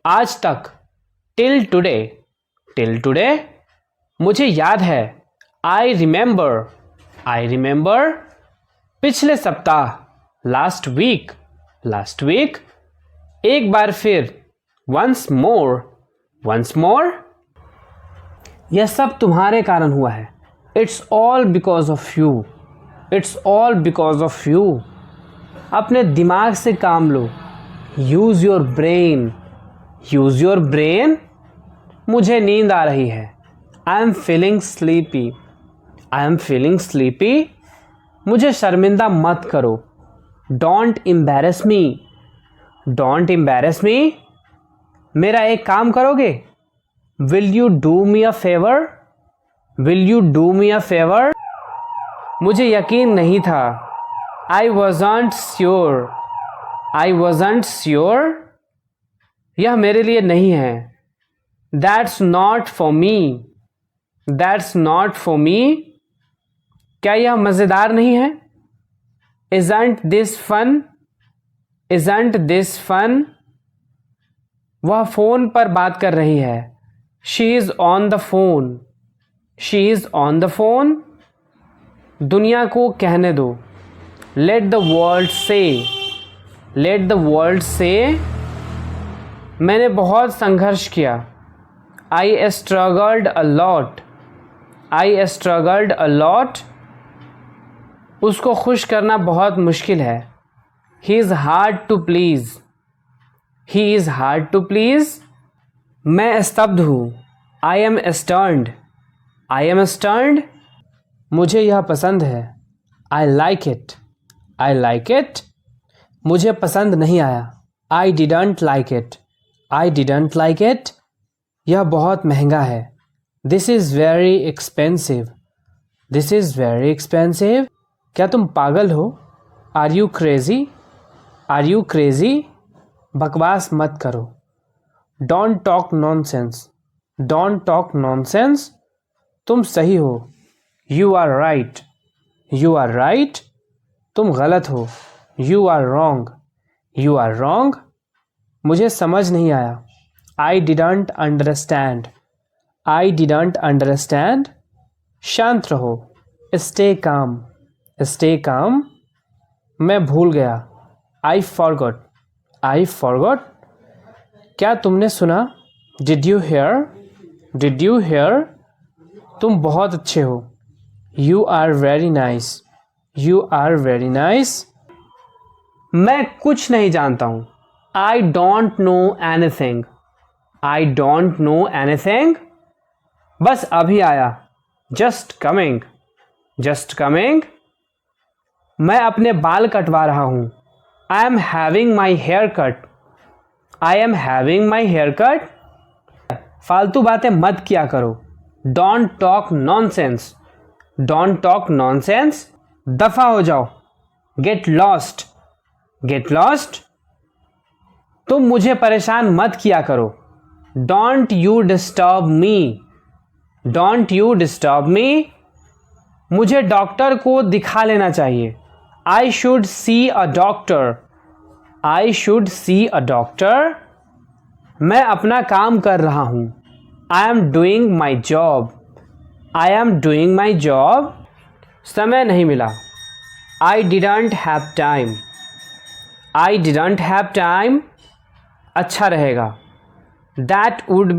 आज तक, till today मुझे याद है, आई रिमेंबर पिछले सप्ताह, लास्ट वीक एक बार फिर, वंस मोर यह सब तुम्हारे कारण हुआ है। It's all because of you. अपने दिमाग से काम लो। Use your brain. मुझे नींद आ रही है। I am feeling sleepy. मुझे शर्मिंदा मत करो। डोंट एम्बैरेस मी। मेरा एक काम करोगे? Will you do me a favour? मुझे यकीन नहीं था। आई वॉजंट श्योर। यह मेरे लिए नहीं है। That's not for me. क्या यह मज़ेदार नहीं है? Isn't this fun? वह फ़ोन पर बात कर रही है। She is on the phone. दुनिया को कहने दो। Let the world say. मैंने बहुत संघर्ष किया। I struggled a lot. उसको खुश करना बहुत मुश्किल है। He is hard to please. मैं स्तब्ध हूँ। I am stunned. मुझे यह पसंद है। I like it. मुझे पसंद नहीं आया। I didn't like it. यह बहुत महंगा है। This is very expensive. क्या तुम पागल हो? Are you crazy? बकवास मत करो। Don't talk nonsense. तुम सही हो। You are right. तुम गलत हो। You are wrong. मुझे समझ नहीं आया। I didn't understand. शांत रहो। Stay calm. मैं भूल गया। I forgot. क्या तुमने सुना? Did you hear? तुम बहुत अच्छे हो। You are very nice. मैं कुछ नहीं जानता हूँ। I don't know anything. बस अभी आया। Just coming. मैं अपने बाल कटवा रहा हूँ। I am having my hair cut. फालतू बातें मत किया करो। Don't talk nonsense. दफा हो जाओ। Get lost. तुम मुझे परेशान मत किया करो। Don't you disturb me. मुझे डॉक्टर को दिखा लेना चाहिए। I should see a doctor. मैं अपना काम कर रहा हूँ। I am doing my job. समय नहीं मिला। I didn't have time. अच्छा रहेगा। That would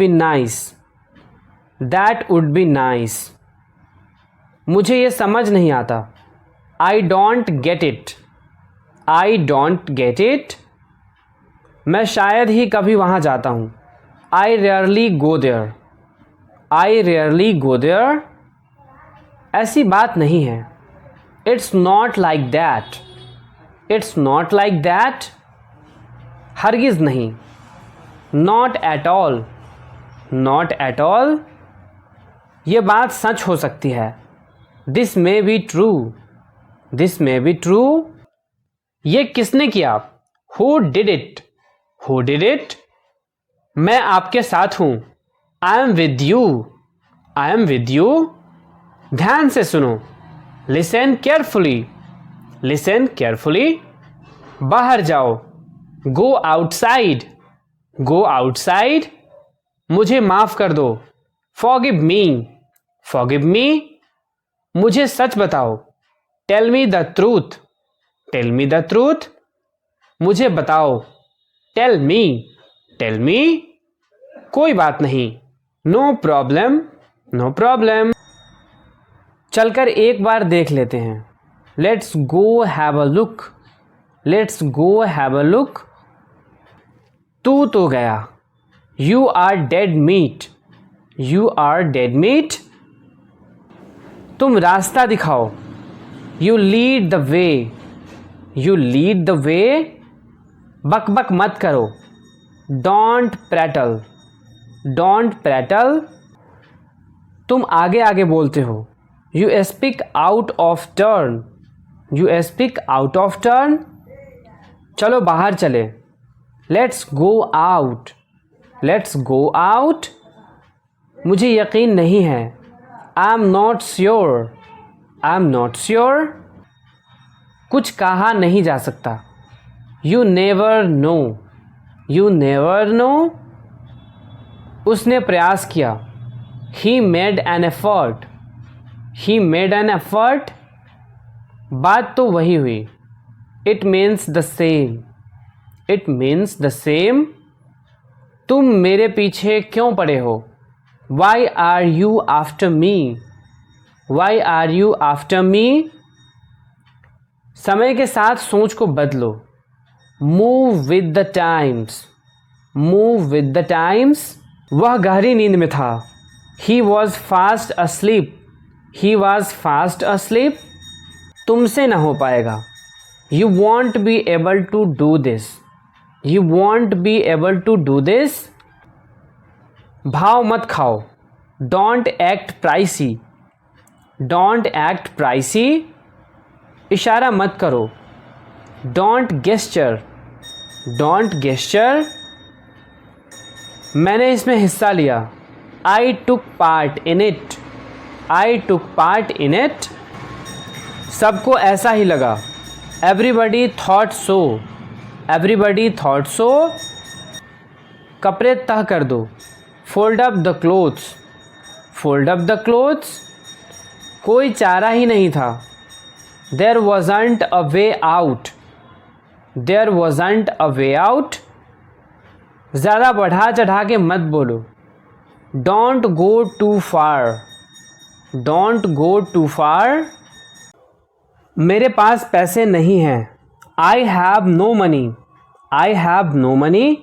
be nice. मुझे ये समझ नहीं आता। I don't get it. मैं शायद ही कभी वहाँ जाता हूँ। I rarely go there. ऐसी बात नहीं है। It's not like that. हरगिज़ नहीं। Not at all. ये बात सच हो सकती है। This may be true. ये किसने किया? Who did it? मैं आपके साथ हूँ। I am with you. ध्यान से सुनो। Listen carefully. बाहर जाओ। Go outside. गो आउटसाइड, मुझे माफ कर दो, फॉरगिव मी, मुझे सच बताओ, टेल मी द ट्रूथ, मुझे बताओ, टेल मी, कोई बात नहीं, नो प्रॉब्लम, चलकर एक बार देख लेते हैं, let's go have a look, तू तो गया, यू आर डेड मीट, तुम रास्ता दिखाओ, यू लीड द वे, बक मत करो, डोंट प्रैटल, तुम आगे आगे बोलते हो, you speak out of turn, चलो बाहर चले, लेट्स गो आउट, मुझे यकीन नहीं है, आई एम नॉट श्योर, कुछ कहा नहीं जा सकता, यू नेवर नो, उसने प्रयास किया, ही मेड एन एफर्ट, बात तो वही हुई, इट मीन्स द सेम, तुम मेरे पीछे क्यों पड़े हो, why are you after me, समय के साथ सोच को बदलो, मूव विद द टाइम्स, वह गहरी नींद में था, ही वॉज फास्ट अस्लीप, तुमसे न हो पाएगा, you won't be able to do this, भाव मत खाओ, डोंट एक्ट प्राइसी, इशारा मत करो, डोंट गेस्चर, मैंने इसमें हिस्सा लिया, आई टुक पार्ट इन इट, सबको ऐसा ही लगा, एवरीबडी थॉट सो, कपड़े तह कर दो, फोल्ड अप द क्लोथ्स, कोई चारा ही नहीं था, there wasn't a way out, ज़्यादा बढ़ा चढ़ा के मत बोलो, डोंट गो टू फार, मेरे पास पैसे नहीं हैं, आई हैव नो मनी,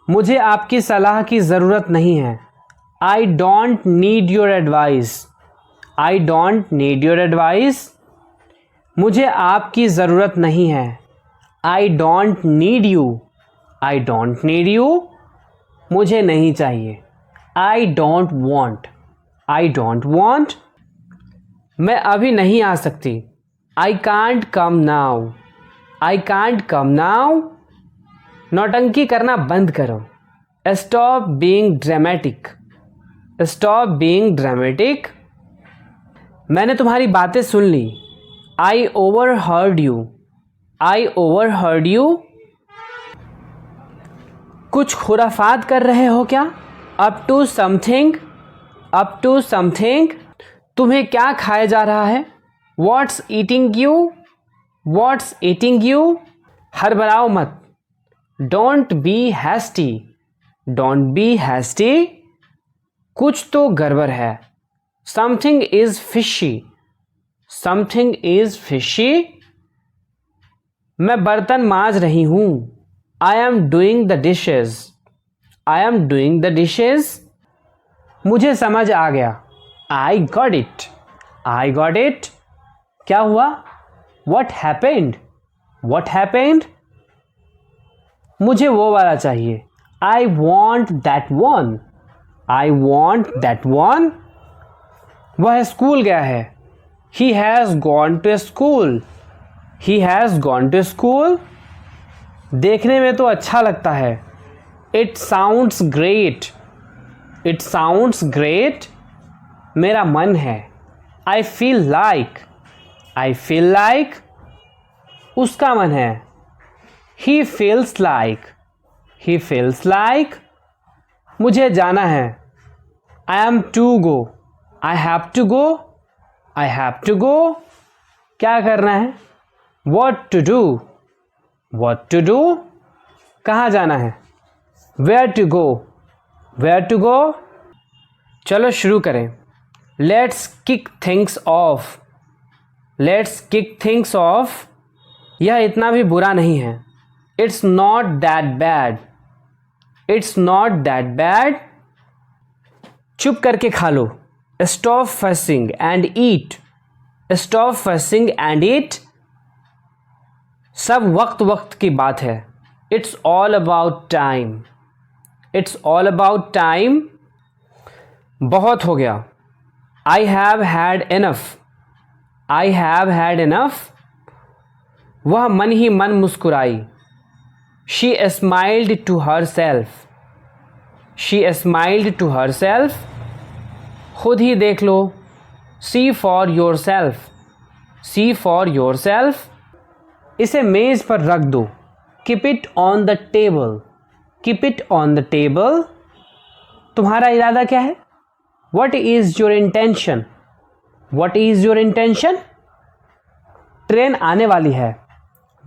मुझे आपकी सलाह की ज़रूरत नहीं है, I don't need your advice, मुझे आपकी ज़रूरत नहीं है, आई डोंट नीड यू, मुझे नहीं चाहिए, आई डोंट वॉन्ट, मैं अभी नहीं आ सकती, आई कांट कम नाउ, नौटंकी करना बंद करो, स्टॉप बीइंग ड्रामेटिक, मैंने तुम्हारी बातें सुन ली, आई ओवरहर्ड यू, कुछ खुराफात कर रहे हो क्या, अप टू समथिंग, तुम्हें क्या खाया जा रहा है, व्हाट्स ईटिंग यू, हड़बड़ाओ मत, डोंट बी हैस्टी, कुछ तो गड़बड़ है, समथिंग इज फिशी, मैं बर्तन मांज रही हूँ, I am doing the dishes, मुझे समझ आ गया, आई गॉट इट, क्या हुआ, व्हाट हैपेंड, मुझे वो वाला चाहिए, आई वॉन्ट दैट वन, वह स्कूल गया है, he has gone to school, देखने में तो अच्छा लगता है, इट साउंड्स ग्रेट, मेरा मन है, आई फील लाइक, उसका मन है, ही He feels like. मुझे जाना है. I am to go. I have to go. I have to go. क्या करना है? What to do. What to do. कहाँ जाना है? Where to go. Where to go. चलो शुरू करें. Let's kick things off. Let's kick things off. यह इतना भी बुरा नहीं है. It's not that bad. It's not that bad. चुप करके खा लो. Stop fussing and eat. Stop fussing and eat. सब वक्त वक्त की बात है. It's all about time. It's all about time. बहुत हो गया. I have had enough. I have had enough. वह मन ही मन मुस्कुराई. She smiled to herself. She smiled to herself. खुद ही देख लो. See for yourself. See for yourself. इसे मेज़ पर रख दो. Keep it on the table. Keep it on the table. तुम्हारा इरादा क्या है? What is your intention? What is your intention? Train आने वाली है.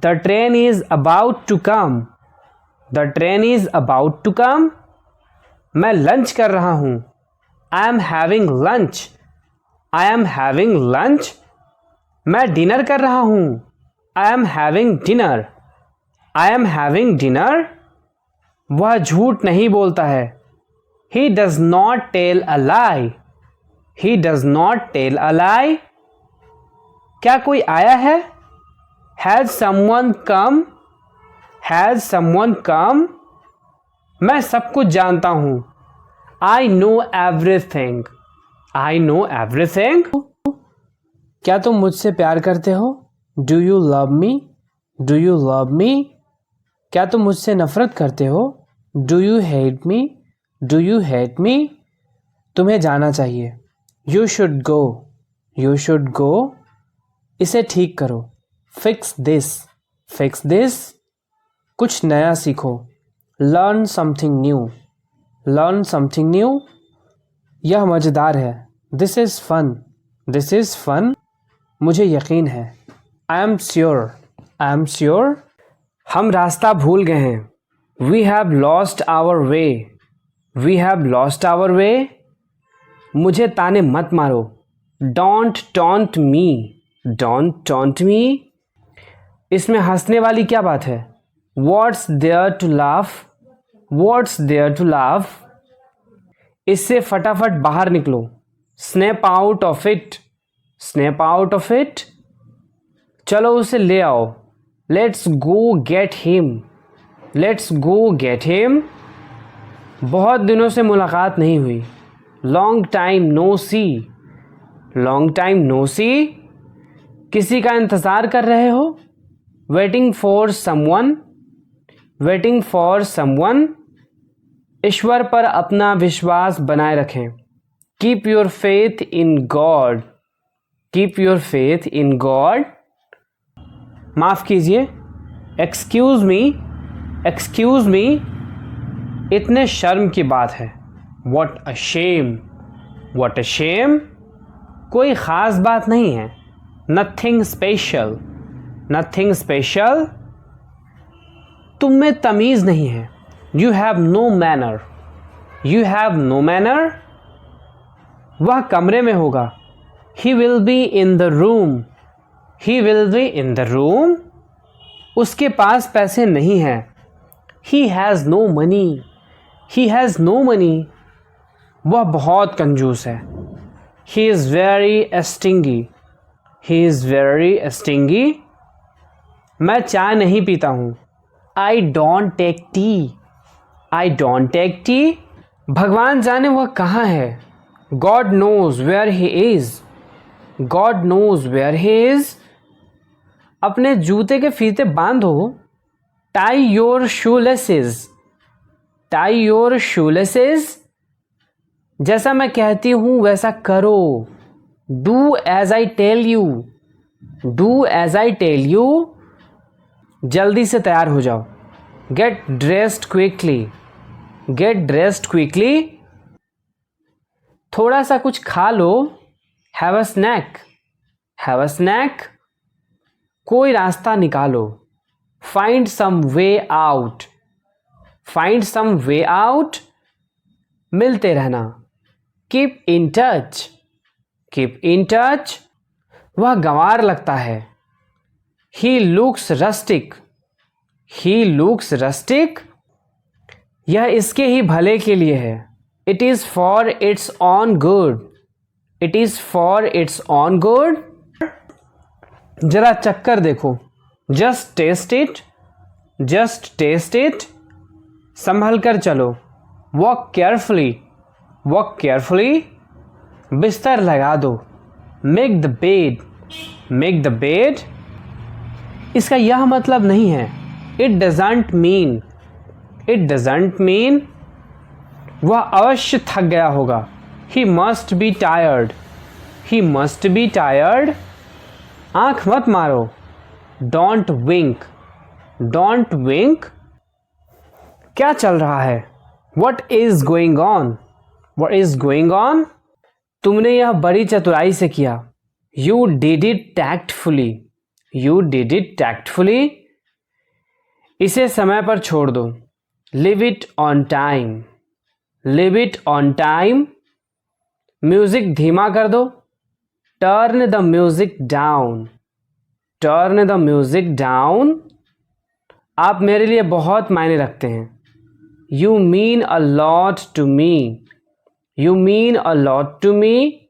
The train is about to come. The train is about to come. मैं lunch कर रहा हूँ. I am having lunch. I am having lunch. मैं डिनर कर रहा हूँ. I am having dinner. I am having dinner. वह झूठ नहीं बोलता है. He does not tell a lie. He does not tell a lie. क्या कोई आया है? Has someone come? Has someone come? मैं सब कुछ जानता हूँ. I know everything. I know everything. क्या तुम मुझसे प्यार करते हो? Do you love me? Do you love me? क्या तुम मुझसे नफरत करते हो? Do you hate me? Do you hate me? तुम्हें जाना चाहिए. You should go. You should go. इसे ठीक करो. Fix this. Fix this. कुछ नया सीखो. Learn something new. Learn something new. यह मज़ेदार है. This is fun. This is fun. मुझे यकीन है. I am sure. I am sure. हम रास्ता भूल गए हैं. We have lost our way. We have lost our way. मुझे ताने मत मारो. Don't taunt me. Don't taunt me. इसमें हंसने वाली क्या बात है? What's there to laugh? What's there to laugh? इससे फटाफट बाहर निकलो. Snap out of it. Snap out of it. चलो उसे ले आओ. Let's go get him. Let's go get him. बहुत दिनों से मुलाकात नहीं हुई. Long time no see. Long time no see. किसी का इंतज़ार कर रहे हो? Waiting for someone. Waiting for someone. ईश्वर पर अपना विश्वास बनाए रखें. Keep your faith in God. Keep your faith in God. माफ़ कीजिए. Excuse me. Excuse me. इतने शर्म की बात है. What a shame. What a shame. कोई ख़ास बात नहीं है. Nothing special. Nothing special. तुम में तमीज़ नहीं है. You have no manner. You have no manner. वह कमरे में होगा. He will be in the room. He will be in the room. उसके पास पैसे नहीं हैं. He has no money. He has no money. वह बहुत कंजूस है. He is very stingy. He is very stingy. मैं चाय नहीं पीता हूँ. I don't take tea. I don't take tea. भगवान जाने वह कहाँ है. God knows where he is. God knows where he is. अपने जूते के फीते बांधो. Tie your shoelaces. Tie your shoelaces. जैसा मैं कहती हूँ वैसा करो. Do as I tell you. Do as I tell you. जल्दी से तैयार हो जाओ. Get dressed quickly, get dressed quickly. थोड़ा सा कुछ खा लो, have a snack, have a snack. कोई रास्ता निकालो, find some way out, find some way out. मिलते रहना, keep in touch, keep in touch. वह गंवार लगता है, he looks rustic, he looks rustic. यह इसके ही भले के लिए है, it is for its own good, it is for its own good. जरा चक्कर देखो, just taste it, just taste it. संभल कर चलो, वॉक केयरफुली, वॉक केयरफुली। बिस्तर लगा दो, make the bed, make the bed. इसका यह मतलब नहीं है, it doesn't mean, it doesn't mean. वह अवश्य थक गया होगा, he must be tired, he must be tired. आंख मत मारो, डोंट विंक, डोंट विंक। क्या चल रहा है, what is going on, what is going on. तुमने यह बड़ी चतुराई से किया, you did it tactfully, you did it tactfully. इसे समय पर छोड़ दो, leave it on time, leave it on time. Music धीमा कर दो, turn the music down, turn the music down. आप मेरे लिए बहुत मायने रखते हैं, you mean a lot to me, you mean a lot to मी।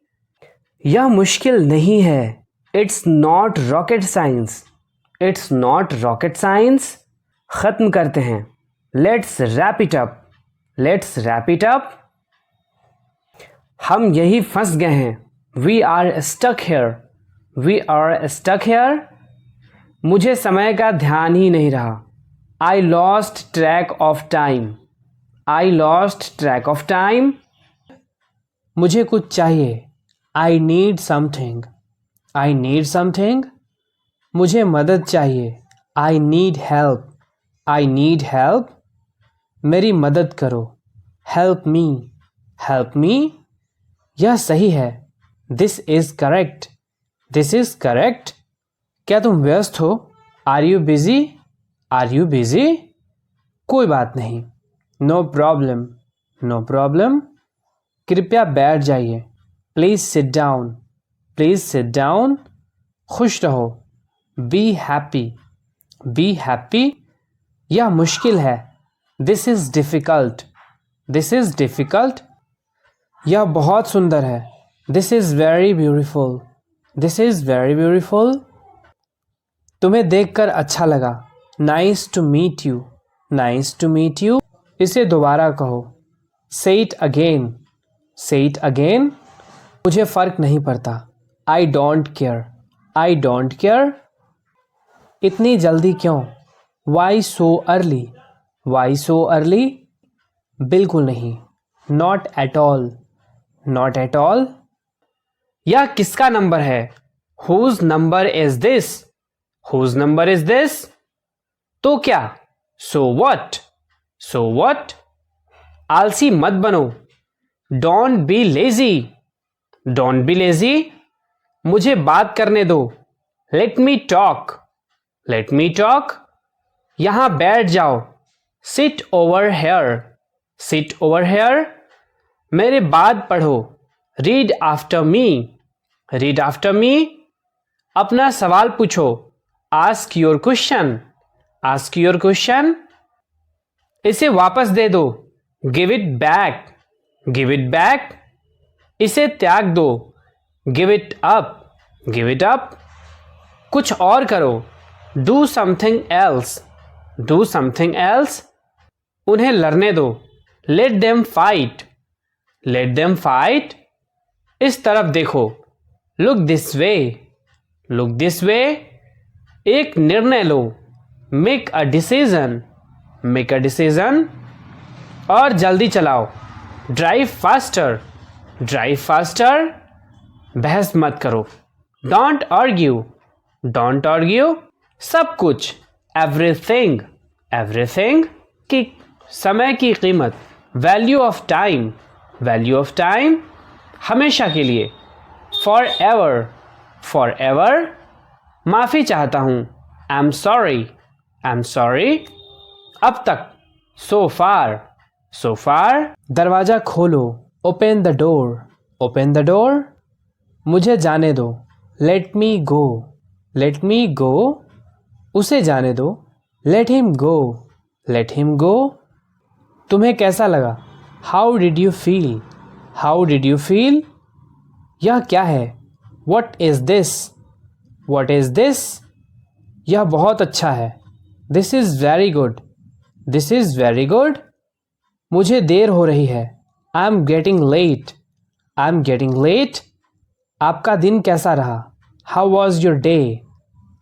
यह मुश्किल नहीं है, it's not rocket science, it's not rocket science. खत्म करते हैं, let's wrap it up, let's wrap it up. हम यही फंस गए हैं, we are stuck here, we are stuck here. मुझे समय का ध्यान ही नहीं रहा, I lost track of time, I lost track of time. मुझे कुछ चाहिए, I need something, I need something. मुझे मदद चाहिए, I need help, I need help. मेरी मदद करो, हेल्प मी, हेल्प मी। यह सही है, this is correct, this is correct. क्या तुम व्यस्त हो, are you busy, are you busy. कोई बात नहीं, नो प्रॉब्लम, नो प्रॉब्लम। कृपया बैठ जाइए, please sit down, please sit down. खुश रहो, बी हैप्पी, बी हैप्पी। यह मुश्किल है, this is difficult, this is difficult. यह बहुत सुंदर है, this is very beautiful, this is very beautiful. तुम्हें देखकर अच्छा लगा, nice to meet you, nice to meet you. इसे दोबारा कहो, say it again, say it again. मुझे फ़र्क नहीं पड़ता, I don't care, I don't care. इतनी जल्दी क्यों, why so early, why so early. बिल्कुल नहीं, not at all, not at all. यह किसका नंबर है, whose number is this, whose number is this. तो क्या, सो वट, सो वट। आलसी मत बनो, don't be lazy, don't be lazy. मुझे बात करने दो, let me talk, let me talk. यहां बैठ जाओ, sit over here, sit over here. मेरे बाद पढ़ो, read after me, read after मी। अपना सवाल पूछो, ask your question, ask your question. इसे वापस दे दो, give it back, give it back. इसे त्याग दो, give it up, give it up. कुछ और करो, do something else, do something else. उन्हें लड़ने दो, let them fight, let them fight. इस तरफ देखो, look this way, look this way. एक निर्णय लो, make a decision, make a decision. और जल्दी चलाओ, ड्राइव फास्टर, ड्राइव फास्टर। बहस मत करो, डोंट आर्ग्यू, डोंट आर्ग्यू। सब कुछ, एवरीथिंग, एवरीथिंग की समय की कीमत, value of time, value of time हमेशा के लिए, फॉर एवर, फॉर एवर माफ़ी चाहता हूँ, I am sorry, I am sorry अब तक, सो फार, सो फार दरवाज़ा खोलो, open the door, open the door मुझे जाने दो, लेट मी गो, लेट मी गो उसे जाने दो, let him go, let him go तुम्हें कैसा लगा, how did you feel, how did you feel यह क्या है, what is this, what is this यह बहुत अच्छा है, this is very good, this is very good मुझे देर हो रही है, I am getting late, I am getting late आपका दिन कैसा रहा, how was your day,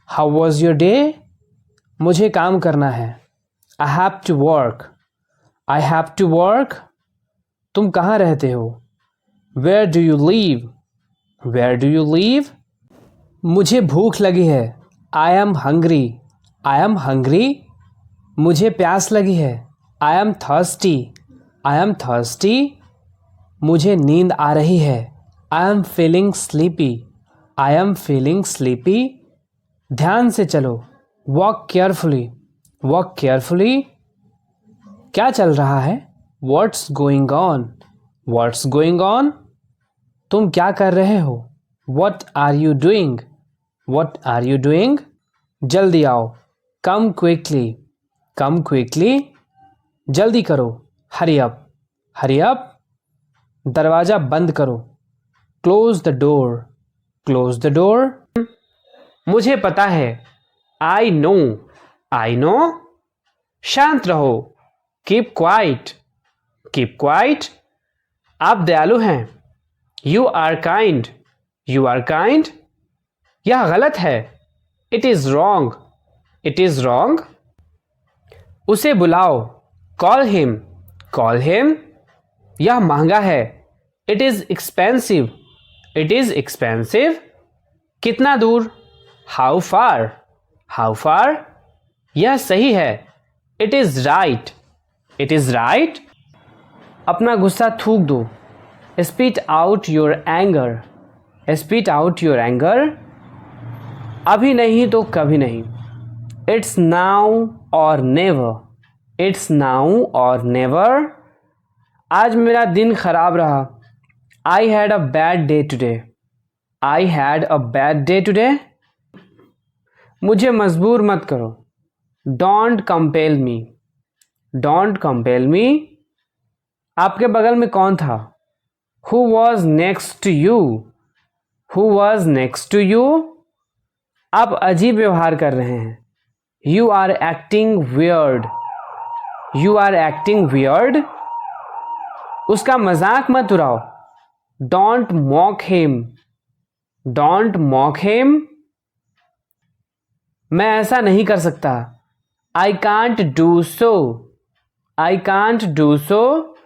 how was your day मुझे काम करना है, I have to work, I have to work तुम कहाँ रहते हो, where do you live, where do you live मुझे भूख लगी है, I am hungry, I am hungry मुझे प्यास लगी है, I am thirsty, I am thirsty मुझे नींद आ रही है, I am feeling sleepy, I am feeling sleepy ध्यान से चलो, वॉक केयरफुली, वॉक केयरफुली क्या चल रहा है, what's going on, what's going on तुम क्या कर रहे हो, what are you doing, what are you doing जल्दी आओ, कम क्विकली, कम क्विकली जल्दी करो, हरी अप, हरी अप दरवाज़ा बंद करो, close the door, close the door मुझे पता है, आई नो, आई नो शांत रहो, कीप क्वाइट, कीप क्वाइट आप दयालु हैं, you are kind, you are kind यह गलत है, it is wrong, it is wrong उसे बुलाओ, कॉल हिम, कॉल हिम यह महंगा है, it is expensive, it is expensive कितना दूर, हाउ फार, हाउ फार यह सही है, it is right, it is right अपना गुस्सा थूक दो, spit out your anger, spit out your anger अभी नहीं तो कभी नहीं, it's now or never, it's now or never आज मेरा दिन खराब रहा, I had a bad day today, I had a bad day today मुझे मजबूर मत करो, don't compel me, don't compel me आपके बगल में कौन था, who was next to you, who was next to you आप अजीब व्यवहार कर रहे हैं, you are acting weird, you are acting weird उसका मजाक मत उड़ाओ, don't mock him, don't mock him मैं ऐसा नहीं कर सकता, I can't do so, I can't do so